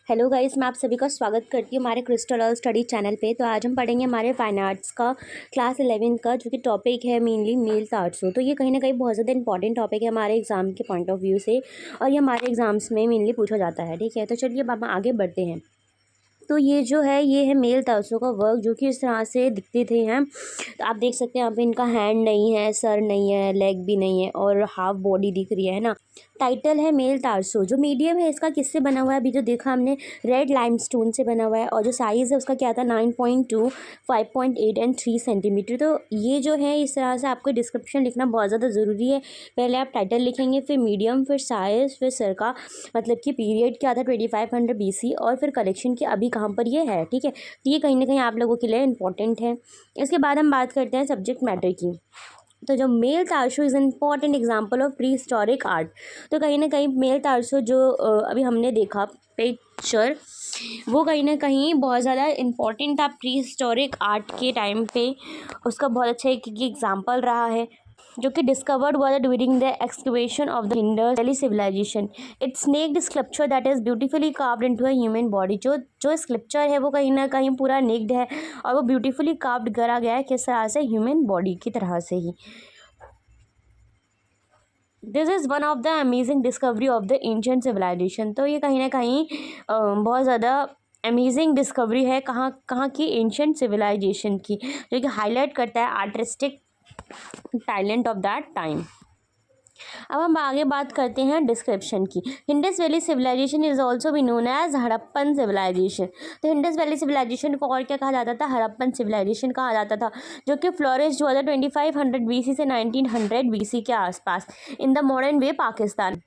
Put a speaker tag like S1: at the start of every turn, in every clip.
S1: Hello guys, मैं आप सभी का स्वागत करती हूँ हमारे क्रिस्टल और स्टडी चैनल पे। तो आज हम पढ़ेंगे हमारे फाइन आर्ट्स का क्लास 11 का, जो कि टॉपिक है मेनली मेल टार्सो। तो ये कहीं ना कहीं बहुत ज़्यादा इंपॉर्टेंट टॉपिक है हमारे एग्जाम के पॉइंट ऑफ व्यू से, और ये हमारे एग्जाम्स में मेनली पूछा जाता है। ठीक है, तो चलिए अब हम आगे बढ़ते हैं। तो ये जो है ये है मेल टार्सो का वर्क, जो कि इस तरह से दिखते थे हैं। तो आप देख सकते हैं यहाँ पे इनका हैंड नहीं है, सर नहीं है, लेग भी नहीं है और हाफ बॉडी दिख रही है ना। टाइटल है मेल टार्सो। जो मीडियम है इसका किससे बना हुआ है, अभी जो देखा हमने रेड लाइमस्टोन से बना हुआ है। और जो साइज़ है उसका क्या था, 9.2, 5.8 एंड 3 सेंटीमीटर। तो ये जो है इस तरह से आपको डिस्क्रिप्शन लिखना बहुत ज़्यादा ज़रूरी है। पहले आप टाइटल लिखेंगे, फिर मीडियम, फिर साइज़, फिर सर का मतलब कि पीरियड क्या था 2500 BC, और फिर कलेक्शन की अभी कहाँ पर ये है। ठीक है, तो ये कहीं ना कहीं आप लोगों के लिए इंपॉर्टेंट है। इसके बाद हम बात करते हैं सब्जेक्ट मैटर की। तो जो male torso is important example of prehistoric art. तो कहीं ना कहीं मेल टार्सो जो अभी हमने देखा पिक्चर, वो कहीं ना कहीं बहुत ज़्यादा इम्पॉर्टेंट था प्री हिस्टोरिक आर्ट के टाइम पे। उसका बहुत अच्छा एक एग्जाम्पल रहा है, जो कि डिस्कवर्ड हुआ था during the excavation of the Indus Valley civilisation. It's naked sculpture that is beautifully carved into a human body. जो स्कल्पचर है वो कहीं ना कहीं पूरा नेक्ड है और वो ब्यूटीफुली कार्व्ड करा गया है, किस तरह से, ह्यूमन बॉडी की तरह से ही। This is one of the amazing discovery of the ancient civilization. तो ये कहीं ना कहीं बहुत ज़्यादा अमेजिंग डिस्कवरी है कहाँ कहाँ की, एंशिएंट सिविलाइजेशन की, जो कि हाईलाइट करता है artistic talent of that time. अब हम आगे बात करते हैं डिस्क्रिप्शन की। Indus Valley civilisation is also भी नोन एज हड़प्पन सिविलाइजेशन। तो इंडस वैली सिविलाइजेशन को और क्या कहा जाता था, हड़प्पन सिविलाइजेशन कहा जाता था, जो कि फ्लोरिश हुआ था 2500 BC से 1900 BC के आसपास in the modern way Pakistan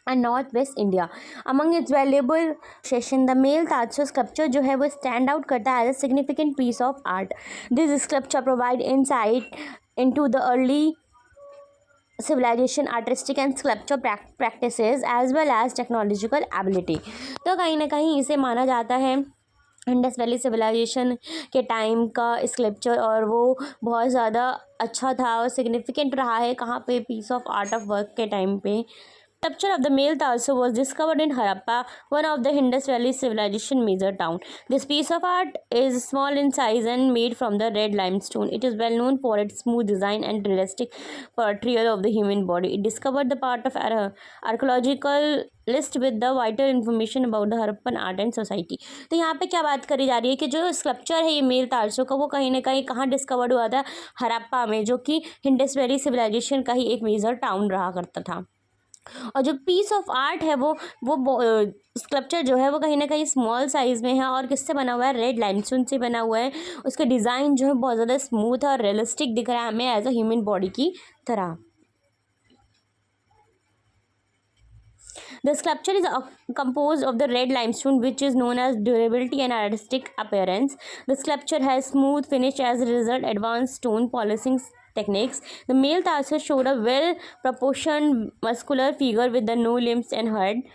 S1: and north west India. Among its valuable session the male torso sculpture जो है वो स्टैंड आउट करता है as a significant piece of art. This sculpture provide insight into the early civilization artistic and sculpture practices as well as technological ability। तो कहीं ना कहीं इसे माना जाता है इंडस वैली सिविलाइजेशन के टाइम का स्कल्पचर, और वो बहुत ज़्यादा अच्छा था और सिग्निफिकेंट रहा है कहाँ पे, piece of art of work के टाइम पे। Sculpture of the male torso was discovered in Harappa, one of the Indus Valley civilization major town. This piece of art is small in size and made from the red limestone. It is well known for its smooth design and realistic portrayal of the human body. It discovered the part of archaeological list with the vital information about the Harappan art and society। तो यहाँ पे क्या बात करी जा रही है कि जो स्कल्पचर है ये मेल टार्सो का, वो कहीं ना कहीं कहाँ डिस्कवर्ड हुआ था, हड़प्पा में, जो कि इंडस वैली सिविलाइजेशन का ही एक मेजर टाउन रहा करता था। और जो पीस ऑफ आर्ट है वो स्कल्पचर जो है वो कहीं ना कहीं स्मॉल साइज़ में है, और किससे बना हुआ है, रेड लाइमस्टोन से बना हुआ है। उसका डिज़ाइन जो है बहुत ज़्यादा स्मूथ और रियलिस्टिक दिख रहा है हमें एज अ ह्यूमन बॉडी की तरह। The sculpture is composed of the red limestone, which is known as durability and artistic appearance. The sculpture has smooth finish as a result advanced stone polishing techniques. The male torso showed a well-proportioned muscular figure with the no limbs and head.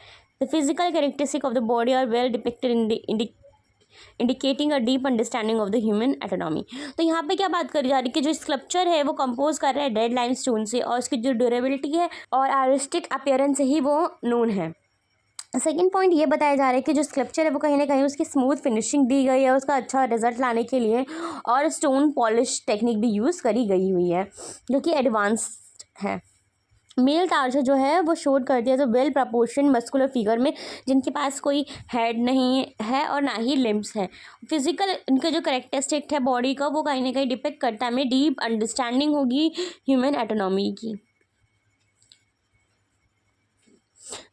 S1: The physical characteristics of the body are well depicted in the indicating a deep understanding of the human autonomy. तो यहाँ पे क्या बात करी जा रही है कि जो स्कल्पचर है वो कंपोज कर रहा है रेड लाइमस्टोन से, और उसकी जो ड्यूरेबिलिटी है और आर्टिस्टिक अपीयरेंस से ही वो नोन है। सेकेंड पॉइंट ये बताया जा रहा है कि जो स्कल्पचर है वो कहीं ना कहीं उसकी स्मूथ फिनिशिंग दी गई है उसका अच्छा रिजल्ट लाने के लिए, और स्टोन पॉलिश टेक्निक भी यूज़ करी गई हुई है, जो कि एडवांस्ड है। मेल टार्सो जो है वो शोड करती है तो वेल प्रपोर्शन मस्कुलर फिगर में, जिनके पास कोई हेड नहीं है और ना ही लिम्स हैं। फिजिकल इनका जो करेक्टरिस्टिक है बॉडी का, वो कहीं ना कहीं डिपेक्ट करता है, हमें डीप अंडरस्टैंडिंग होगी ह्यूमन एटोनॉमी की।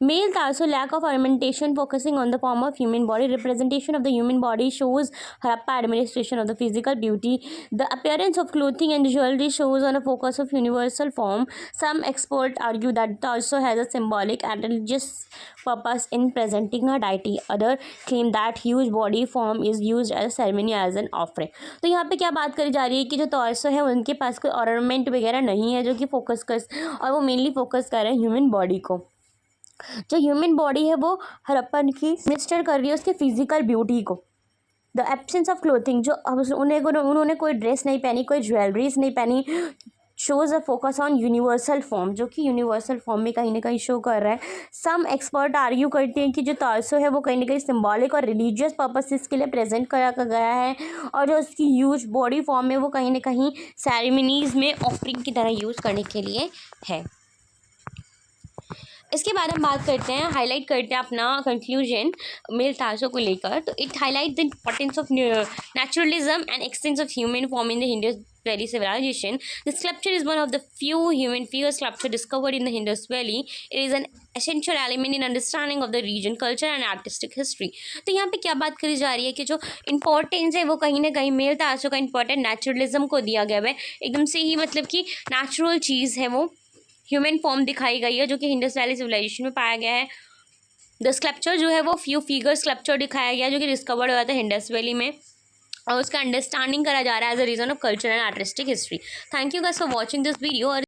S1: Male torso lack of ornamentation focusing on the form of human body. Representation of the human body shows Harappa administration of the physical beauty. The appearance of clothing and jewelry shows on a focus of universal form. Some experts argue that torso has a symbolic and religious purpose in presenting a deity. Others claim that huge body form is used as a ceremony as an offering. तो यहाँ पे क्या बात करी जा रही है कि जो टॉर्सो है उनके पास कोई ऑर्नामेंट वगैरह नहीं है जो कि फोकस कर, और वो मेनली फोकस कर रहे हैं ह्यूमन बॉडी को। जो ह्यूमन बॉडी है वो हड़प्पन की मिनिस्टर कर रही है उसके फिजिकल ब्यूटी को। द एब्सेंस ऑफ क्लोथिंग, जो उन्होंने कोई ड्रेस नहीं पहनी, कोई ज्वेलरीज नहीं पहनी, shows a focus on universal form, जो कि यूनिवर्सल फॉर्म में कहीं ना कहीं शो कर रहा है। सम एक्सपर्ट आर्ग्यू करते हैं कि जो तारसो है वो कहीं ना कहीं सिम्बॉलिक और रिलीजियस पर्पसेस के लिए प्रेजेंट करा गया है, और जो उसकी यूज बॉडी फॉर्म में वो कहीं ना कहीं सेरेमनीज़ में ऑफरिंग की तरह यूज़ करने के लिए है। इसके बाद हम बात करते हैं, हाईलाइट करते हैं अपना कंक्लूजन मेल तारसो को लेकर। तो it highlight the importance of naturalism and expanse of human form in the Indus Valley civilization. The sculpture is one of the few human figure sculpture discovered in the Indus Valley. It is an essential element in understanding of the region, culture and artistic history. तो यहाँ पे क्या बात करी जा रही है कि जो इम्पोर्टेंस है वो कहीं ना कहीं मेल तारसो का इम्पोर्टेंट नेचुरलिज्म को दिया गया है। एकदम से ही मतलब कि नेचुरल चीज़ है वो ह्यूमन फॉर्म दिखाई गई है जो कि इंडस वैली सिविलाइजेशन में पाया गया है। द स्कल्पचर जो है वो फ्यू फिगर स्कल्पचर दिखाया गया जो कि डिस्कवर्ड हुआ था इंडस वैली में, और उसका अंडरस्टैंडिंग करा जा रहा है as a region of culture and artistic history. Thank you guys for watching this video. और